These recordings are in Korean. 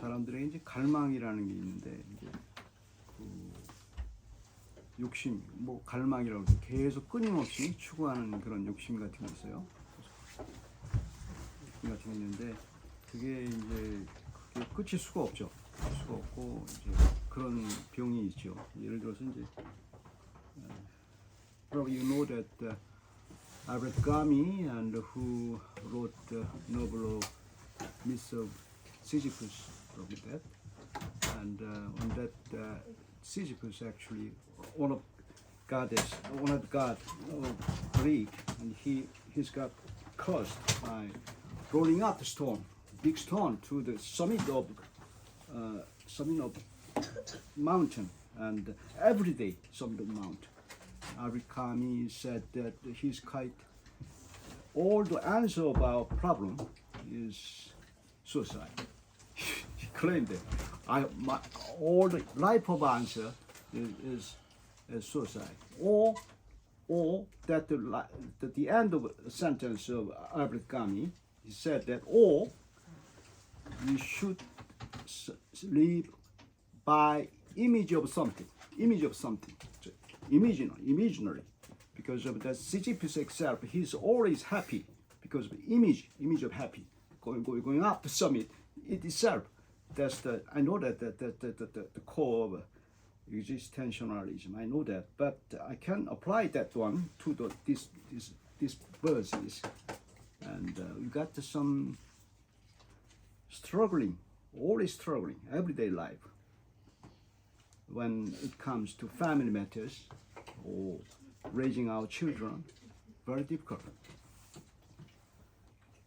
사람들에게 이제 갈망이라는 게 있는데 이제 그 욕심, 뭐 갈망이라고 해서 계속 끊임없이 추구하는 그런 욕심 같은 게 있어요. 욕심 같은 게 있는데 그게 이제 그게 끝일 수가 없죠. 끝일 수가 없고 이제 그런 병이 있죠. 예를 들어서 이제 probably you know that Albert Camus and who wrote the novel of Myths of Sisyphus, probably that, and on that Sisyphus actually one of god of Greek, and he's got cursed by rolling up the stone, big stone to the summit of mountain, and every day summit of mountain. Albert Camus said that he's quite all the answer of our problem is suicide. He claimed that all the life of answer is suicide, or that the end of the sentence of Albert Camus, he said that or we should live by image of something, imaginary, because of the Sisyphus itself. He's always happy because of image of happy, going up the summit. It itself, that's the I know that the core of existentialism. I know that, but I can apply that one to these verses, and we got some struggling, always struggling, everyday life. When it comes to family matters or raising our children, very difficult.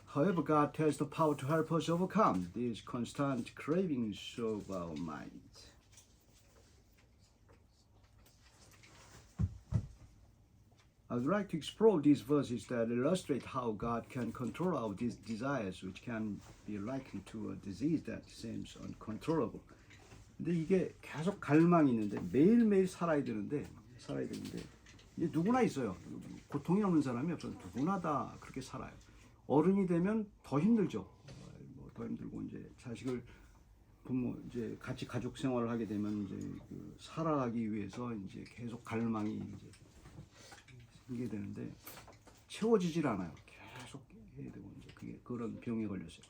However, God has the power to help us overcome these constant cravings of our minds. I would like to explore these verses that illustrate how God can control our desires, which can be likened to a disease that seems uncontrollable. 근데 이게 계속 갈망이 있는데 매일매일 살아야 되는데 이게 누구나 있어요. 고통이 없는 사람이 없어요. 누구나 다 그렇게 살아요. 어른이 되면 더 힘들죠. 더 힘들고 이제 자식을 부모 이제 같이 가족 생활을 하게 되면 이제 그 살아가기 위해서 이제 계속 갈망이 이제 생기게 되는데 채워지질 않아요. 계속 해야 되고 이제 그게 그런 병에 걸렸어요.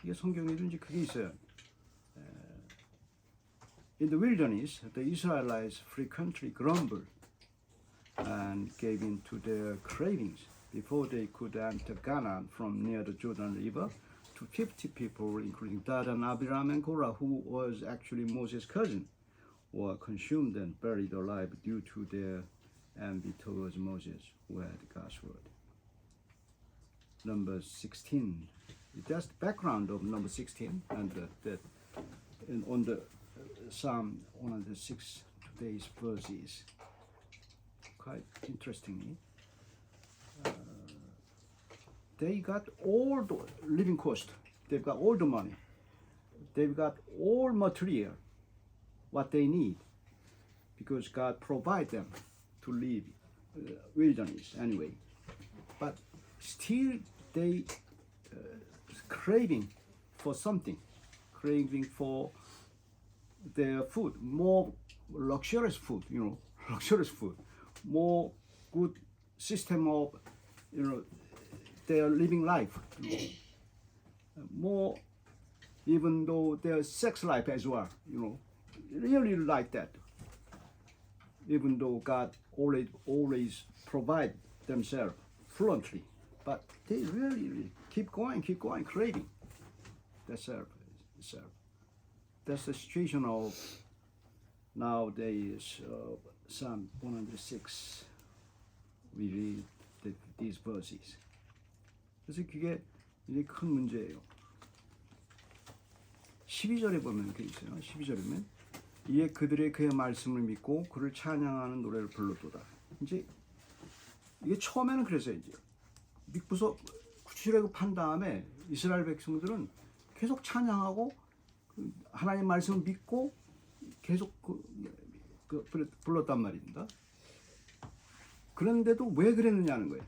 이게 성경에도 이제 그게 있어요. In the wilderness, the Israelites frequently grumbled and gave in to their cravings. Before they could enter Canaan from near the Jordan River, to 50 people, including Dathan, Abiram, and Korah, who was actually Moses' cousin, were consumed and buried alive due to their envy towards Moses, who had God's word. Number 16. That's the background of number 16, and on the Psalm 106, today's verses. Quite interestingly, they got all the living cost. They've got all the money. They've got all material, what they need, because God provide them to live wilderness anyway. But still, they craving for something, craving for their food, more luxurious food, more good system of, their living life, more, even though their sex life as well, really like that. Even though God always provide themselves fluently, but they really keep going, craving that serve. That's the situation of nowadays. Psalm 106. We read these verses. 그래서 그게 이제 큰 문제예요. 12절에 보면 그 있어요. 12절에 보면 이에 그들의 그의 말씀을 믿고 그를 찬양하는 노래를 불렀도다. 이제 이게 처음에는 그랬어요. 이제 믿고서 출애굽한 다음에 이스라엘 백성들은 계속 찬양하고 하나님 말씀을 믿고 계속 불렀단 말입니다. 그런데도 왜 그랬느냐는 거예요.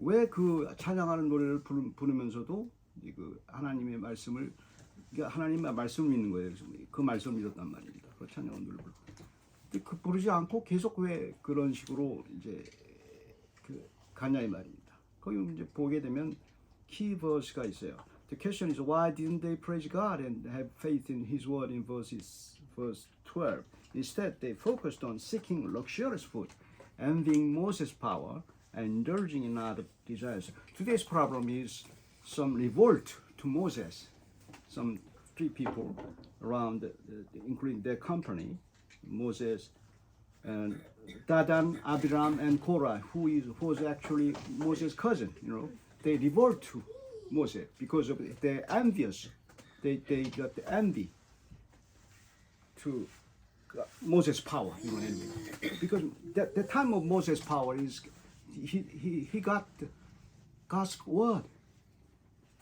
왜 그 찬양하는 노래를 부르면서도 그 하나님의 말씀을 하나님의 말씀을 믿는 거예요. 그 말씀을 믿었단 말입니다. 그렇잖아요. 오늘 그 부르지 않고 계속 왜 그런 식으로 이제 그 가냐 이 말입니다. 거기 이제 보게 되면 key verse가 있어요. The question is why didn't they praise God and have faith in His word in verse 12? Instead, they focused on seeking luxurious food, envying Moses' power, and indulging in other desires. Today's problem is some revolt to Moses. Some 3 people around, including their company, Moses and Dadan, Abiram, and Korah, who was actually Moses' cousin. They revolt to Moses because of they're envious. They got the envy to Moses' power. Anyway. Because the time of Moses' power is he got God's word.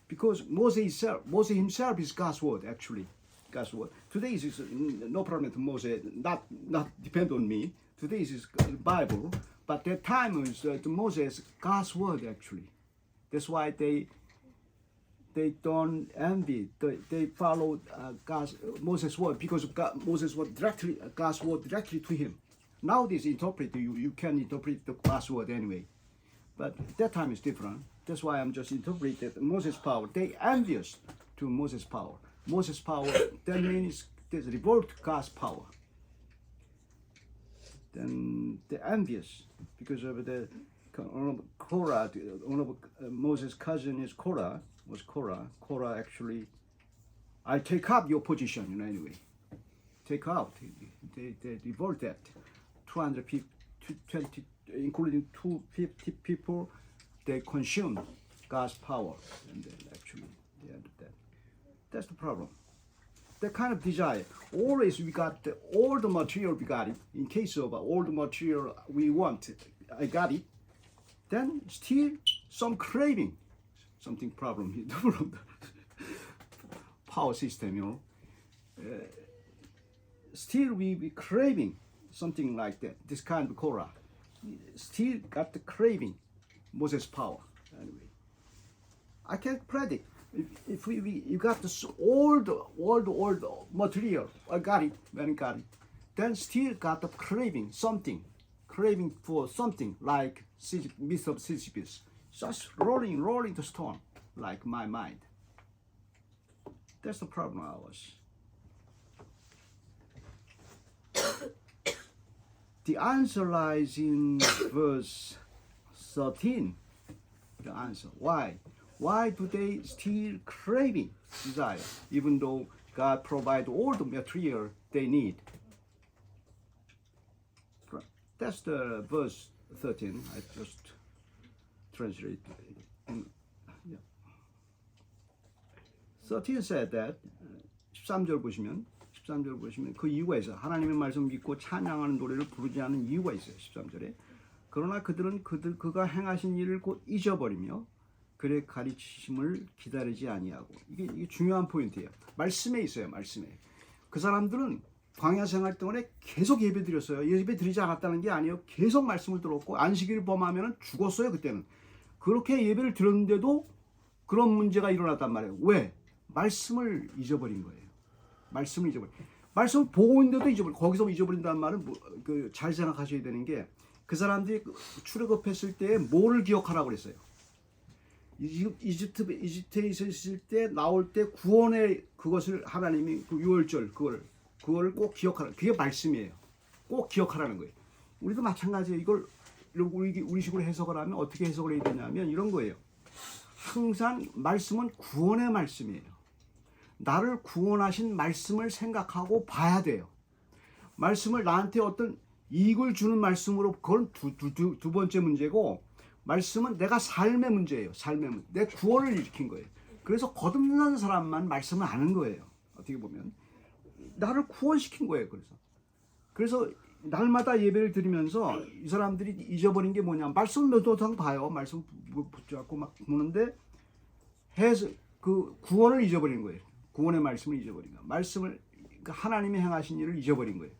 Because Moses himself is God's word, actually. God's word. Today is no problem to Moses, not depend on me. Today is Bible, but that time was to Moses God's word, actually. That's why they don't envy. They follow Moses' word because Moses' word directly, God's word directly to him. Nowadays, you can interpret the God's word anyway, but that time is different. That's why I'm just interpreting Moses' power. They envious to Moses' power. Moses' power, that means there's revolt to God's power. Then they're envious because of the Korah, one of Moses' cousin is Korah, was Korah. Korah actually, I take up your position, anyway. Take out. They revolt that. 200 people, 20, including 250 people, they consume God's power, and then actually they end up that. That's the problem. That kind of desire. Always we got all the material, we got it. In case of all the material we want, I got it. Then still some craving, something problem from the power system, still we be craving something like that. This kind of Korah, still got the craving. Moses' power. Anyway, I can't predict. If you got this all the material, I got it, then still got the craving for something like myth of Sisyphus, just rolling the stone like my mind. That's the problem ours. The answer lies in verse 13. The answer. Why? Why do they still craving desire, even though God provides all the material they need? That's the verse 13. I just translate. 13 said that. 13절 보시면 그 이유가 있어요. 하나님의 말씀 믿고 찬양하는 노래를 부르지 않은 이유가 있어요. 13절에. 그러나 그들은 그가 행하신 일을 곧 잊어버리며 그의 가르치심을 기다리지 아니하고. 이게 중요한 포인트예요. 말씀에 있어요. 말씀에. 그 사람들은 광야 생활 동안에 계속 예배 드렸어요. 예배 드리지 않았다는 게 아니에요. 계속 말씀을 들었고 안식일을 범하면 죽었어요. 그때는. 그렇게 예배를 드렸는데도 그런 문제가 일어났단 말이에요. 왜? 말씀을 잊어버린 거예요. 말씀을 잊어버린. 말씀을 보고 있는데도 잊어버린. 거기서 잊어버린다는 말은 잘 생각하셔야 되는 게 그 사람들이 출애굽했을 때 뭐를 기억하라고 그랬어요. 이집트에 있을 때 나올 때 구원의 그것을 하나님이 그 유월절 그걸 꼭 기억하라. 그게 말씀이에요. 꼭 기억하라는 거예요. 우리도 마찬가지예요. 이걸 우리 식으로 해석을 하면 어떻게 해석을 해야 되냐면 이런 거예요. 항상 말씀은 구원의 말씀이에요. 나를 구원하신 말씀을 생각하고 봐야 돼요. 말씀을 나한테 어떤 이익을 주는 말씀으로 그건 두 번째 문제고 말씀은 내가 삶의 문제예요. 삶의 문제. 내 구원을 일으킨 거예요. 그래서 거듭난 사람만 말씀을 아는 거예요. 어떻게 보면 나를 구원시킨 거예요. 그래서 날마다 예배를 드리면서 이 사람들이 잊어버린 게 뭐냐? 말씀 몇 도상 봐요. 말씀 붙잡고 막 보는데 그 구원을 잊어버린 거예요. 구원의 말씀을 잊어버린 거예요. 말씀을 하나님이 행하신 일을 잊어버린 거예요.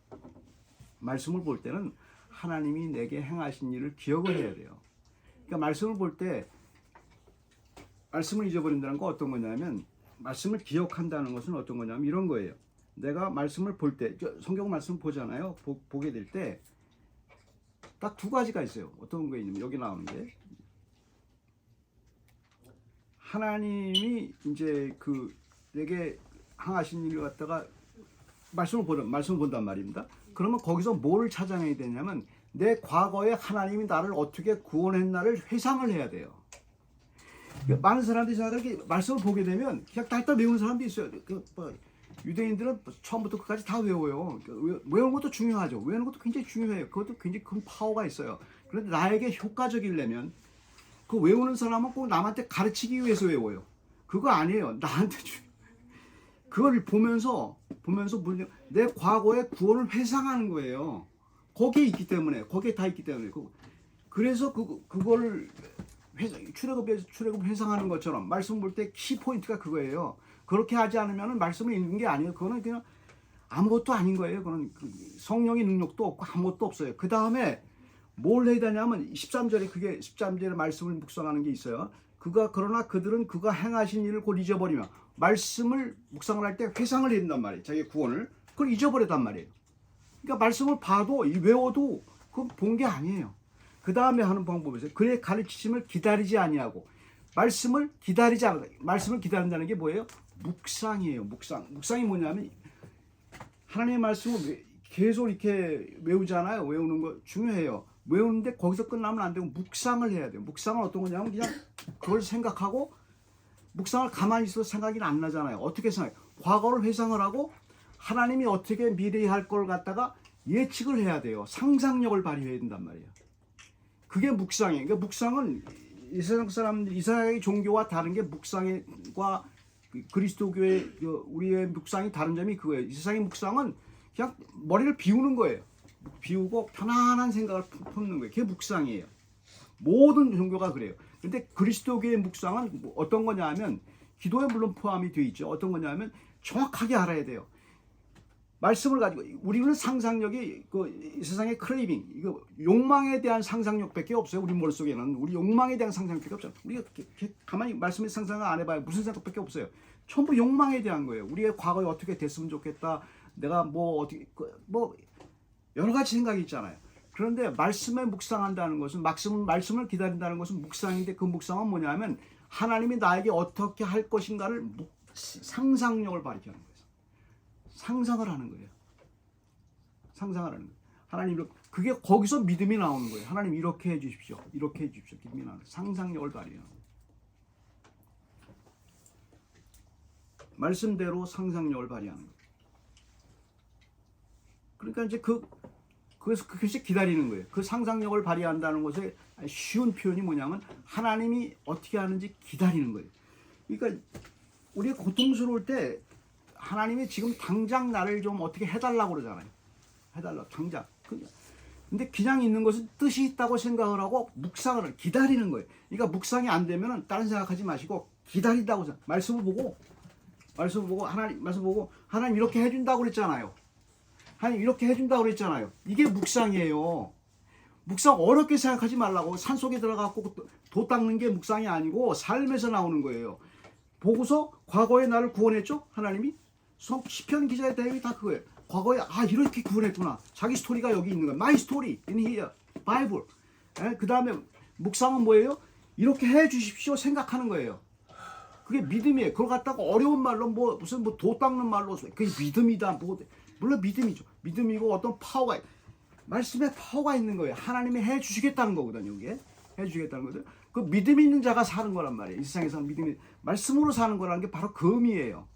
말씀을 볼 때는 하나님이 내게 행하신 일을 기억을 해야 돼요. 그러니까 말씀을 볼 때 말씀을 잊어버린다는 건 어떤 거냐면 말씀을 기억한다는 것은 어떤 거냐면 이런 거예요. 내가 말씀을 볼 때 성경 말씀을 보잖아요. 보게 될 때 딱 두 가지가 있어요. 어떤 게 있냐면 여기 나오는 게 하나님이 이제 그 내게 행하신 일을 갖다가 말씀을 본단 말입니다. 그러면 거기서 뭘 찾아내야 되냐면 내 과거에 하나님이 나를 어떻게 구원했나를 회상을 해야 돼요. 많은 사람들이 이렇게 말씀을 보게 되면 그냥 딸딸 외우는 사람도 있어요. 유대인들은 처음부터 끝까지 다 외워요. 외우는 것도 중요하죠. 외우는 것도 굉장히 중요해요. 그것도 굉장히 큰 파워가 있어요. 그런데 나에게 효과적이려면 그 외우는 사람은 꼭 남한테 가르치기 위해서 외워요. 그거 아니에요. 나한테 그걸 보면서 내 과거의 구원을 회상하는 거예요. 거기에 있기 때문에, 거기에 다 있기 때문에. 그래서 그거를 출애굽 회상하는 것처럼 말씀 볼 때 키 포인트가 그거예요. 그렇게 하지 않으면 말씀을 읽는 게 아니에요. 그거는 그냥 아무것도 아닌 거예요. 그건 성령의 능력도 없고 아무것도 없어요. 그 다음에 뭘 해야 되냐면 13절에 13절에 말씀을 묵상하는 게 있어요. 그러나 그들은 그가 행하신 일을 곧 잊어버리며 말씀을 묵상을 할 때 회상을 해야 된단 말이에요. 자기의 구원을. 그걸 잊어버렸단 말이에요. 그러니까 말씀을 봐도 외워도 그건 본 게 아니에요. 그 다음에 하는 방법에서 그의 가르치심을 기다리지 아니하고 말씀을 기다린다는 게 뭐예요? 묵상이에요. 묵상이 뭐냐면 하나님의 말씀을 계속 이렇게 외우잖아요. 외우는 거 중요해요. 외우는데 거기서 끝나면 안 되고 묵상을 해야 돼요. 묵상은 어떤 거냐면 그냥 그걸 생각하고 묵상을 가만히 있어도 생각이 안 나잖아요. 어떻게 생각해요? 과거를 회상을 하고 하나님이 어떻게 미래에 할 걸 갖다가 예측을 해야 돼요. 상상력을 발휘해야 된단 말이에요. 그게 묵상이에요. 그러니까 묵상은 이 세상 사람들, 이스라엘의 종교와 다른 게 묵상과 그리스도교의 우리의 묵상이 다른 점이 그거예요. 이 세상의 묵상은 그냥 머리를 비우는 거예요. 비우고 편안한 생각을 품는 거예요. 그게 묵상이에요. 모든 종교가 그래요. 근데 그리스도교의 묵상은 어떤 거냐 하면 기도에 물론 포함이 되어 있죠. 어떤 거냐 하면 정확하게 알아야 돼요. 말씀을 가지고 우리는 상상력이 이 세상의 크레이빙, 이거 욕망에 대한 상상력밖에 없어요. 우리 머릿속에는 우리 욕망에 대한 상상력밖에 없잖아요. 우리가 가만히 말씀에 상상을 안 해봐요. 무슨 생각밖에 없어요. 전부 욕망에 대한 거예요. 우리의 과거에 어떻게 됐으면 좋겠다. 내가 뭐 여러 가지 생각이 있잖아요. 그런데 말씀에 묵상한다는 것은 말씀을 기다린다는 것은 묵상인데 그 묵상은 뭐냐면 하나님이 나에게 어떻게 할 것인가를 상상력을 발휘하는 거예요. 상상을 하는 거예요. 상상을 하는 거예요. 하나님 그게 거기서 믿음이 나오는 거예요. 하나님 이렇게 해 주십시오. 이렇게 해 주십시오. 믿음이 나오는 거예요. 상상력을 발휘하는 거예요. 말씀대로 상상력을 발휘하는 거예요. 그러니까 이제 그것이 기다리는 거예요. 그 상상력을 발휘한다는 것의 쉬운 표현이 뭐냐면 하나님이 어떻게 하는지 기다리는 거예요. 그러니까 우리가 고통스러울 때 하나님이 지금 당장 나를 좀 어떻게 해달라고 그러잖아요. 해달라고 당장. 근데 그냥 있는 것은 뜻이 있다고 생각을 하고 묵상을 기다리는 거예요. 그러니까 묵상이 안 되면 다른 생각하지 마시고 기다린다고 생각. 말씀을 보고 하나님 이렇게 해준다고 그랬잖아요. 하나님 이렇게 해준다고 그랬잖아요. 이게 묵상이에요. 묵상 어렵게 생각하지 말라고. 산속에 들어가고 도 닦는 게 묵상이 아니고 삶에서 나오는 거예요. 보고서 과거에 나를 구원했죠? 하나님이. 시편 기자의 대응이 다 그거예요. 과거에 이렇게 구원했구나. 자기 스토리가 여기 있는 거예요. My story in here. Bible. 그 다음에 묵상은 뭐예요? 이렇게 해 주십시오 생각하는 거예요. 그게 믿음이에요. 그걸 갖다가 어려운 말로 무슨 도 닦는 말로 그게 믿음이다. 물론 믿음이죠. 믿음이고 어떤 파워가 말씀에 파워가 있는 거예요. 하나님이 해 주시겠다는 거거든요. 이게 해 주시겠다는 거죠. 그 믿음 있는 자가 사는 거란 말이에요. 이 세상에서 믿음이 말씀으로 사는 거라는 게 바로 그 의미예요.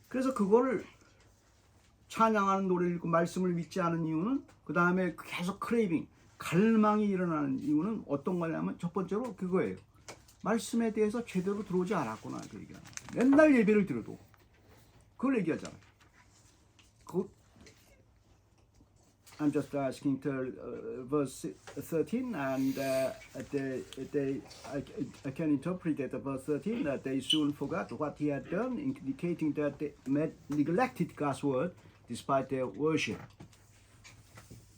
그래서 그거를 찬양하는 노래를 읽고 말씀을 믿지 않은 이유는 그 다음에 계속 크레이빙, 갈망이 일어나는 이유는 어떤 거냐면 첫 번째로 그거예요. 말씀에 대해서 제대로 들어오지 않았구나. 그 얘기야. 맨날 예배를 드려도 그걸 얘기하잖아요. I'm just asking verse 13 and I can interpret that verse 13 that they soon forgot what he had done, indicating that they neglected God's word despite their worship.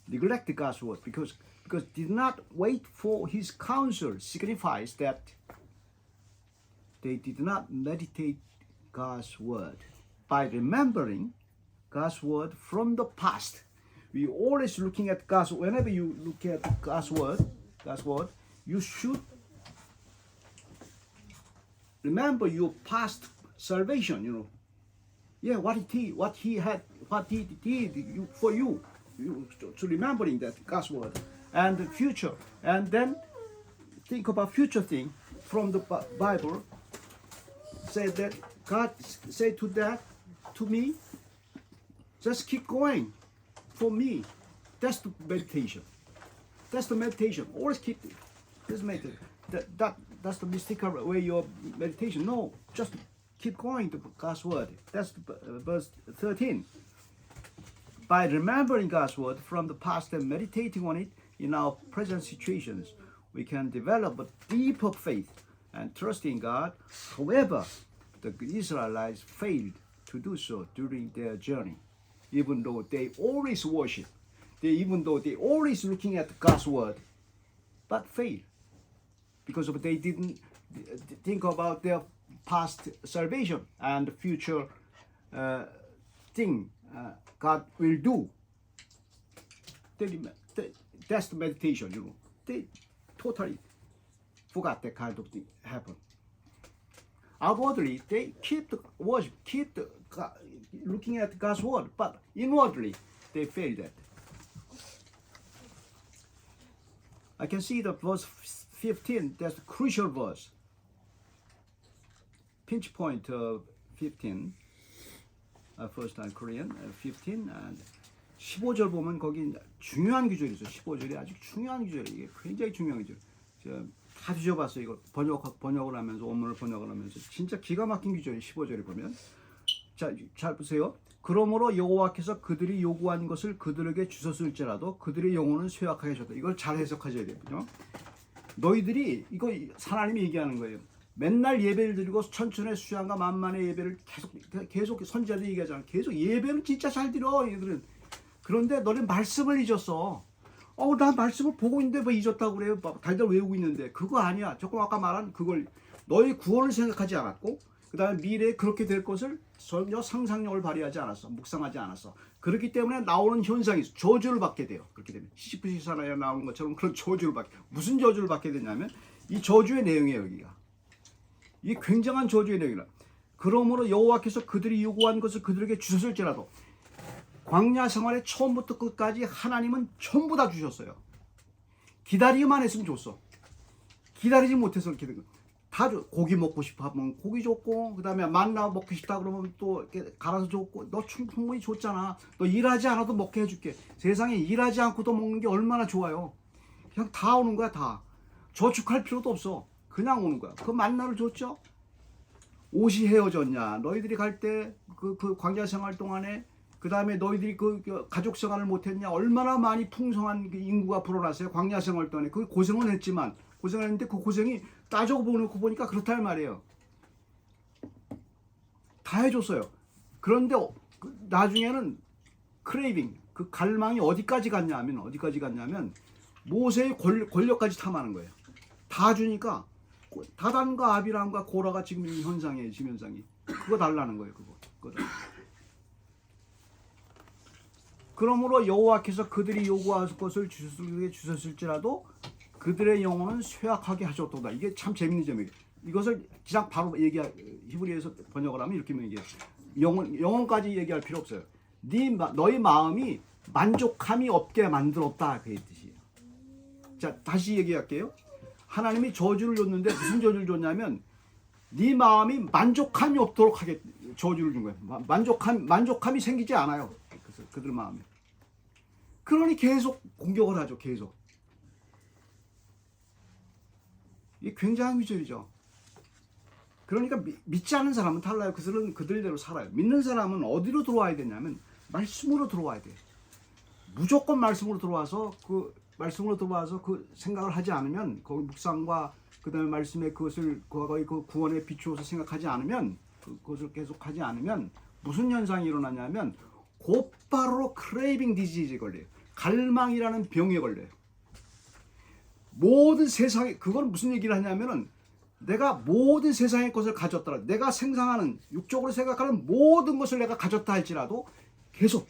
Neglected God's word because because did not wait for his counsel signifies that they did not meditate God's word. By remembering God's word from the past, we always looking at God's. Whenever you look at God's word, you should remember your past salvation. You know, yeah, what he did for you. To remembering that God's word and the future, and then think about future thing from the Bible. Say that God say to me, just keep going. For me, that's the meditation. That's the meditation. Always keep this meditation. That's the mystical way of meditation. No, just keep going to God's word. That's verse 13. By remembering God's word from the past and meditating on it in our present situations, we can develop a deeper faith and trust in God. However, the Israelites failed to do so during their journey, even though they always worship, even though they always looking at God's word, but failed because of they didn't think about their past salvation and future thing God will do. That's the meditation, you know. They totally forgot that kind of thing happened. Outwardly, they keep the worship, looking at God's word, but inwardly, they failed that. I can see the verse 15, that's the crucial verse. Pinch point 15, first time Korean, 15, and 15절 보면 거기 중요한 구절이 있어요. 15절이 아주 중요한 구절이에요. 이게 굉장히 중요한 구절. 제가 다 뒤져봤어요. 이거 번역을 하면서, 원문을 번역을 하면서. 진짜 기가 막힌 구절이에요. 15절에 보면. 자, 잘 보세요. 그러므로 여호와께서 그들이 요구한 것을 그들에게 주셨을지라도 그들의 영혼은 쇠약하게 하셨다. 이걸 잘 해석하셔야 되거든요. 너희들이, 이거 하나님이 얘기하는 거예요. 맨날 예배를 드리고 천천의 수양과 만만의 예배를 계속 선지자들이 얘기하잖아. 계속 예배를 진짜 잘 드려, 얘들은. 그런데 너는 말씀을 잊었어. 나 말씀을 보고 있는데 왜 잊었다고 그래요? 달달 외우고 있는데. 그거 아니야. 조금 아까 말한 그걸 너의 구원을 생각하지 않았고, 그 다음에 미래에 그렇게 될 것을 전혀 상상력을 발휘하지 않았어. 묵상하지 않았어. 그렇기 때문에 나오는 현상이 있어. 저주를 받게 돼요. 그렇게 되면 시시프시 사나이에 나오는 것처럼 그런 저주를 받게. 무슨 저주를 받게 되냐면 이 저주의 내용이에요. 여기가. 이게 굉장한 저주의 내용이라. 그러므로 여호와께서 그들이 요구한 것을 그들에게 주셨을지라도 광야 생활의 처음부터 끝까지 하나님은 전부 다 주셨어요. 기다리기만 했으면 줬어. 기다리지 못해서 이렇게 된 거야. 다 줘. 고기 먹고 싶어 하면 고기 줬고, 그 다음에 만나 먹고 싶다 그러면 또 이렇게 갈아서 줬고, 너 충분히 줬잖아. 너 일하지 않아도 먹게 해줄게. 세상에 일하지 않고도 먹는 게 얼마나 좋아요. 그냥 다 오는 거야, 다. 저축할 필요도 없어. 그냥 오는 거야. 그 만나를 줬죠? 옷이 헤어졌냐? 너희들이 갈 때 그 광야 생활 동안에, 그 다음에 너희들이 그 가족 생활을 못했냐? 얼마나 많이 풍성한 인구가 불어났어요. 광야 생활 동안에. 그 고생은 했지만, 고생했는데 그 고생이 따져보고 보니까 그렇단 말이에요. 다 해줬어요. 그런데 나중에는 크레이빙, 그 갈망이 어디까지 갔냐면 모세의 권력까지 탐하는 거예요. 다 주니까 다단과 아비람과 고라가 지금 이 현상이에요. 지금 현상이. 그거 달라는 거예요. 그거. 그러므로 여호와께서 그들이 요구할 것을 주셨을지라도 그들의 영혼은 쇠약하게 하셨도다. 이게 참 재밌는 점이에요. 이것을 그냥 바로 히브리에서 번역을 하면 이렇게 얘기해요. 영혼까지 얘기할 필요 없어요. 너희 마음이 만족함이 없게 만들었다. 그 뜻이에요. 자, 다시 얘기할게요. 하나님이 저주를 줬는데 무슨 저주를 줬냐면 네 마음이 만족함이 없도록 하게 저주를 준 거예요. 만족함이 생기지 않아요. 그래서 그들 마음에. 그러니 계속 공격을 하죠. 계속. 이게 굉장한 위절이죠. 그러니까 믿지 않는 사람은 달라요. 그들은 그들대로 살아요. 믿는 사람은 어디로 들어와야 되냐면 말씀으로 들어와야 돼요. 무조건 말씀으로 들어와서 그 생각을 하지 않으면, 거기 묵상과 그 다음에 말씀의 그것을 거의 그 구원에 비추어서 생각하지 않으면, 그것을 계속 하지 않으면 무슨 현상이 일어나냐면 곧바로 크레이빙 디지즈에 걸려요. 갈망이라는 병에 걸려요. 모든 세상에, 그건 무슨 얘기를 하냐면은 내가 모든 세상의 것을 가졌더라, 내가 생각하는 육적으로 생각하는 모든 것을 내가 가졌다 할지라도 계속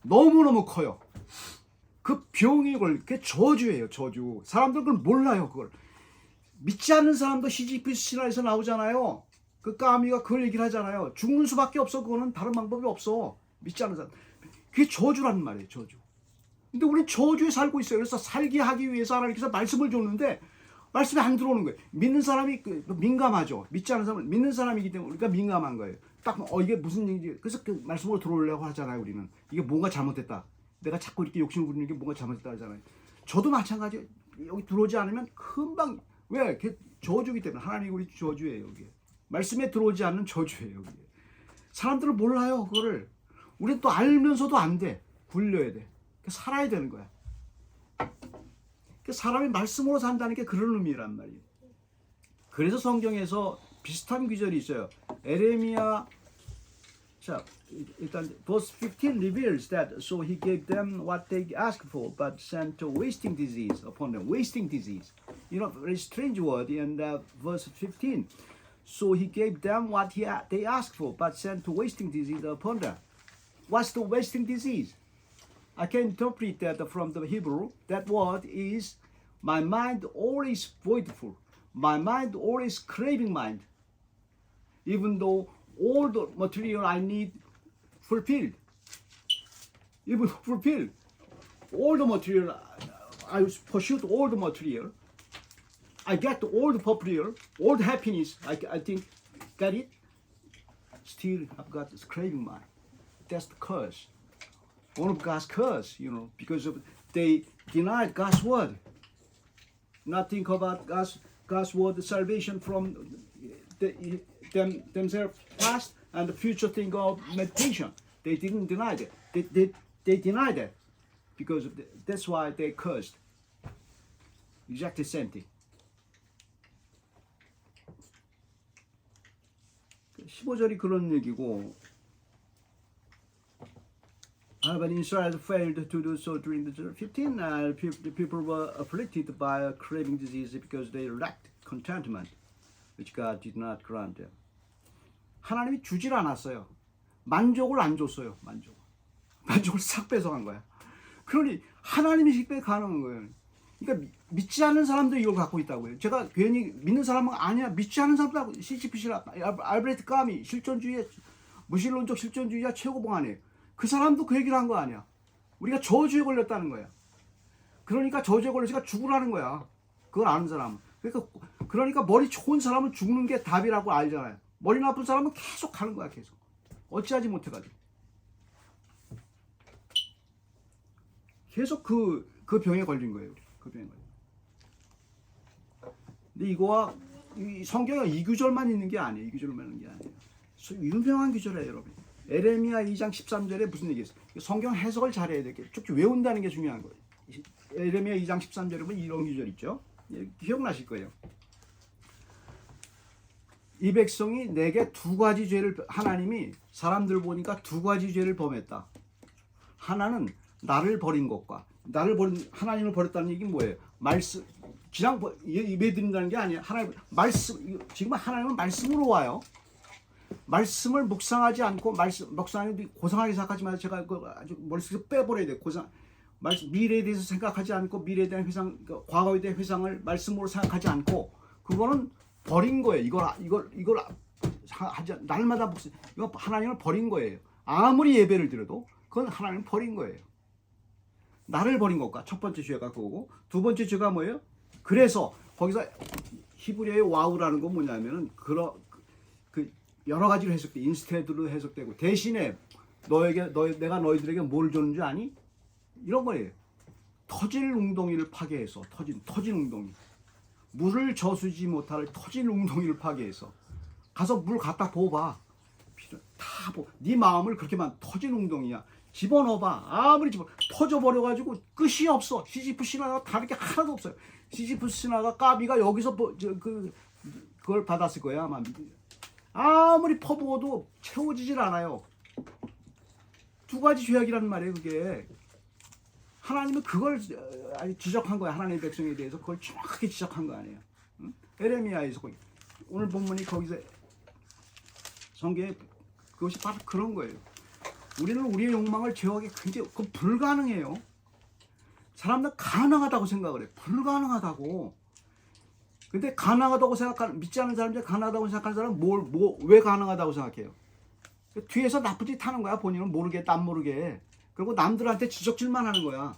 너무너무 커요. 그 병이 그게 저주예요. 저주. 사람들은 그걸 몰라요. 그걸 믿지 않는 사람도 시지프 신화에서 나오잖아요. 그 까미가 그걸 얘기를 하잖아요. 죽는 수밖에 없어. 그거는 다른 방법이 없어. 믿지 않는 사람. 그게 저주라는 말이에요. 저주. 근데 우리는 저주에 살고 있어요. 그래서 살게 하기 위해서 하나님께서 말씀을 줬는데 말씀이 안 들어오는 거예요. 믿는 사람이 민감하죠. 믿지 않는 사람은 믿는 사람이기 때문에 우리가 민감한 거예요. 딱 이게 무슨 얘기지? 그래서 그 말씀으로 들어오려고 하잖아요. 우리는 이게 뭔가 잘못됐다. 내가 자꾸 이렇게 욕심을 부리는 게 뭔가 잘못됐다 하잖아요. 저도 마찬가지예요. 여기 들어오지 않으면 금방 왜? 그게 저주기 때문에 하나님이 우리 저주예요. 이게 말씀에 들어오지 않는 저주예요. 이게 사람들은 몰라요. 그거를 우리는 또 알면서도 안 돼. 굴려야 돼. 살아야 되는 거야. 사람이 말씀으로 산다는 게 그런 의미란 말이에요. 그래서 성경에서 비슷한 구절이 있어요. 에레미야, 자, 일단 verse 15 reveals that so he gave them what they asked for, but sent a wasting disease upon them. Wasting disease, you know, very strange word in verse 15. So he gave them what they asked for, but sent a wasting disease upon them. What's the wasting disease? I can interpret that from the Hebrew. That word is my mind always voidful. My mind always craving mind. Even though all the material I need fulfilled. Even fulfilled. All the material, I pursued all the material. I get all the popular, all the happiness, I think, get it. Still, I've got this craving mind. That's the curse. One of God's curse, you know, because of they denied God's word. Not think about God's word, salvation from themselves past and the future thing of meditation. They didn't deny that. They denied that because of that's why they cursed. Exactly the same thing. 15절이 그런 얘기고. But Israel failed to do so during the 15. The people were afflicted by a craving disease because they lacked contentment, which God did not grant them. 하나님이 주질 않았어요. 만족을 안 줬어요. 만족을 싹 뺏어간 거야. 그러니 하나님이 식배 가능한 거예요. 그러니까 믿지 않는 사람도 이걸 갖고 있다고요. 제가 괜히 믿는 사람은 아니야. 믿지 않는 사람도 CGPC라 알브레트 까미 실존주의 무신론적 실존주의자 최고봉안이에요. 그 사람도 그 얘기를 한 거 아니야. 우리가 저주에 걸렸다는 거야. 그러니까 저주에 걸려서 죽으라는 거야. 그걸 아는 사람은. 그러니까 머리 좋은 사람은 죽는 게 답이라고 알잖아요. 머리 나쁜 사람은 계속 가는 거야. 계속. 어찌하지 못해가지고. 계속 그 병에 걸린 거예요. 우리. 그 병에 걸린 거예요. 근데 이거와 이 성경에 이 구절만 있는 게 아니에요. 이 구절만 있는 게 아니에요. 유명한 구절이에요, 여러분. 에레미야 2장 13절에 무슨 얘기 있어요? 성경 해석을 잘해야 되게 쭉쭉 외운다는 게 중요한 거예요. 에레미야 2장 13절에 보면 이런 구절 있죠. 기억나실 거예요. 이 백성이 내게 두 가지 죄를, 하나님이 사람들 보니까 두 가지 죄를 범했다. 하나는 나를 버린 것과, 하나님을 버렸다는 얘기는 뭐예요? 말씀, 그냥 입에 드린다는 게 아니에요. 하나님, 말씀, 지금 하나님은 말씀으로 와요. 말씀을 묵상하지 않고, 묵상하는데 고상하게 생각하지 마세요. 제가 아주 머릿속에서 빼버려야 돼요. 미래에 대해서 생각하지 않고, 미래에 대한 회상, 과거에 대한 회상을 말씀으로 생각하지 않고, 그거는 버린 거예요. 이걸 하지, 날마다 묵상, 이거 하나님을 버린 거예요. 아무리 예배를 드려도, 그건 하나님을 버린 거예요. 나를 버린 것과 첫 번째 죄가 그거고, 두 번째 죄가 뭐예요? 그래서, 거기서 히브리어의 와우라는 건 뭐냐면은, 여러 가지로 해석돼, 인스테드로 해석되고, 대신에 내가 너희들에게 뭘 줬는지 아니? 이런 거예요. 터질 웅덩이를 파괴해서, 터진 웅덩이. 물을 저수지 못할 터진 웅덩이를 파괴해서. 가서 물 갖다 부어봐. 다 네 마음을 그렇게만 터진 웅덩이야. 집어넣어봐. 아무리 터져버려가지고 끝이 없어. 시지프 신화가 다른 게 하나도 없어요. 시지프 신화가 까비가 여기서 그걸 받았을 거야 아마. 아무리 퍼부어도 채워지질 않아요. 두 가지 죄악이라는 말이에요. 그게 하나님은 그걸 지적한 거야. 하나님의 백성에 대해서 그걸 정확하게 지적한 거 아니에요. 응? 에레미야에서 오늘 본문이 거기서 성경에 그것이 바로 그런 거예요. 우리는 우리의 욕망을 제어하기 굉장히 불가능해요. 사람들 가능하다고 생각을 해. 불가능하다고. 근데 가능하다고 생각하는, 믿지 않는 사람 중에 가능하다고 생각하는 사람은 왜 가능하다고 생각해요? 뒤에서 나쁜 짓 하는 거야. 본인은 모르게, 남 모르게. 그리고 남들한테 지적질만 하는 거야.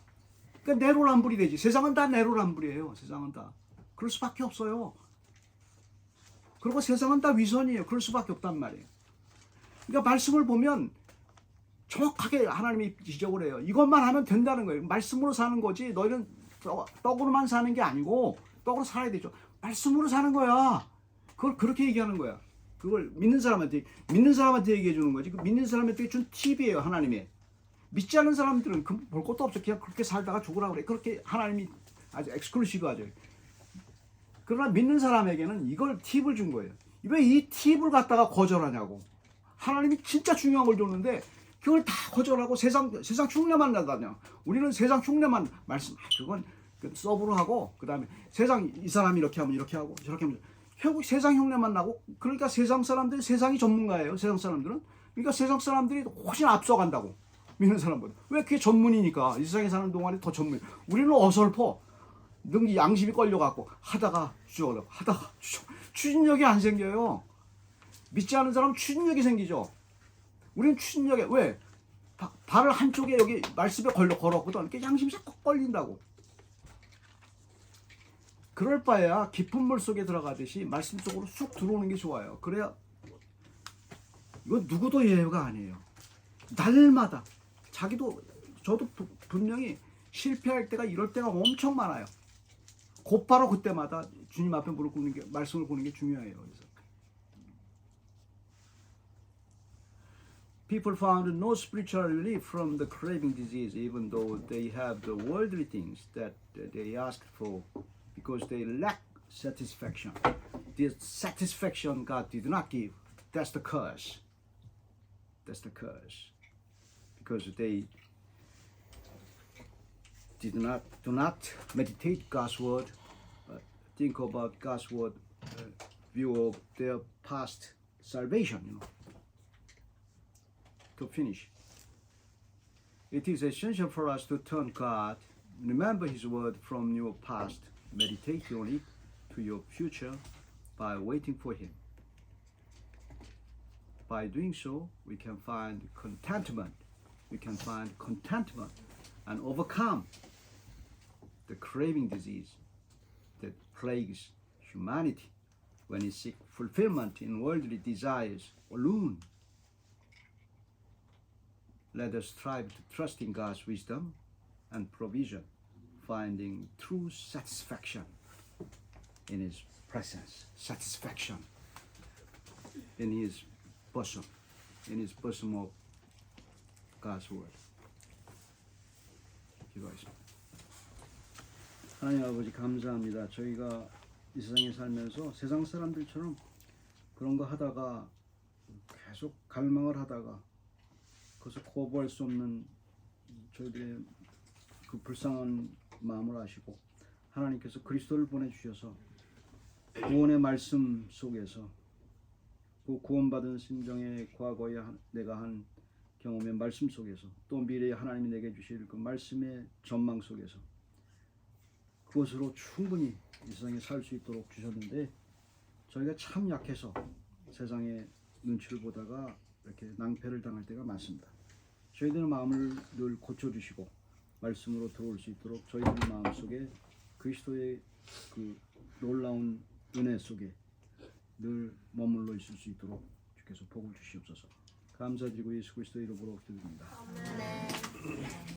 그러니까 내로남불이 되지. 세상은 다 내로남불이에요. 세상은 다. 그럴 수밖에 없어요. 그리고 세상은 다 위선이에요. 그럴 수밖에 없단 말이에요. 그러니까 말씀을 보면 정확하게 하나님이 지적을 해요. 이것만 하면 된다는 거예요. 말씀으로 사는 거지. 너희는 떡으로만 사는 게 아니고 떡으로 살아야 되죠. 말씀으로 사는 거야. 그걸 그렇게 얘기하는 거야. 그걸 믿는 사람한테 얘기해 주는 거지. 그 믿는 사람한테 준 팁이에요. 하나님의. 믿지 않는 사람들은 볼 것도 없어. 그냥 그렇게 살다가 죽으라고 그래. 그렇게 하나님이 아주 엑스클루시브하죠. 그러나 믿는 사람에게는 이걸 팁을 준 거예요. 왜 이 팁을 갖다가 거절하냐고. 하나님이 진짜 중요한 걸 줬는데 그걸 다 거절하고 세상 흉내만 나다냐. 우리는 세상 흉내만 말씀. 그건 서브로 하고 그다음에 세상 이 사람이 이렇게 하면 이렇게 하고 저렇게 하면 결국 세상 흉내만 나고. 그러니까 세상 사람들이 세상이 전문가예요. 세상 사람들은. 그러니까 세상 사람들이 훨씬 앞서간다고. 믿는 사람보다. 왜? 그게 전문이니까. 이 세상에 사는 동안에 더 전문. 우리는 어설퍼. 능기 양심이 걸려갖고 하다가 주저하다가 하다가 추진력이 안 생겨요. 믿지 않는 사람은 추진력이 생기죠. 우리는 추진력에 왜? 발을 한쪽에 여기 말씀에 걸었거든. 이렇게 양심이 꼭 걸린다고. 그럴 바에야 깊은 물 속에 들어가듯이 말씀 속으로 쑥 들어오는 게 좋아요. 그래야 이건 누구도 예외가 아니에요. 날마다 저도 분명히 실패할 때가 이럴 때가 엄청 많아요. 곧바로 그때마다 주님 앞에 무릎 꿇는 게 말씀을 보는 게 중요해요. 그래서 people found no spiritual relief from the craving disease, even though they have the worldly things that they asked for, because they lack satisfaction. This satisfaction God did not give. That's the curse. That's the curse. Because they do not meditate God's word, think about God's word, view of their past salvation, To finish, it is essential for us to turn God, remember His word from your past, meditate on it to your future by waiting for Him. By doing so, we can find contentment. We can find contentment and overcome the craving disease that plagues humanity when it seeks fulfillment in worldly desires alone. Let us strive to trust in God's wisdom and provision, finding true satisfaction in His presence, satisfaction in His bosom of God's word. 기도하겠습니다. 하나님 아버지 감사합니다. 저희가 이 세상에 살면서 세상 사람들처럼 그런 거 하다가 계속 갈망을 하다가 그것을 거부할 수 없는 저희들의 그 불쌍한 마음을 아시고 하나님께서 그리스도를 보내주셔서 구원의 말씀 속에서 그 구원받은 심정의 과거에 내가 한 경험의 말씀 속에서 또 미래에 하나님이 내게 주실 그 말씀의 전망 속에서 그것으로 충분히 이 세상에 살 수 있도록 주셨는데 저희가 참 약해서 세상의 눈치를 보다가 이렇게 낭패를 당할 때가 많습니다. 저희들의 마음을 늘 고쳐주시고 말씀으로 들어올 수 있도록 저희들 마음속에 그리스도의 그 놀라운 은혜 속에 늘 머물러 있을 수 있도록 주께서 복을 주시옵소서. 감사드리고 예수 그리스도 이름으로 기도드립니다.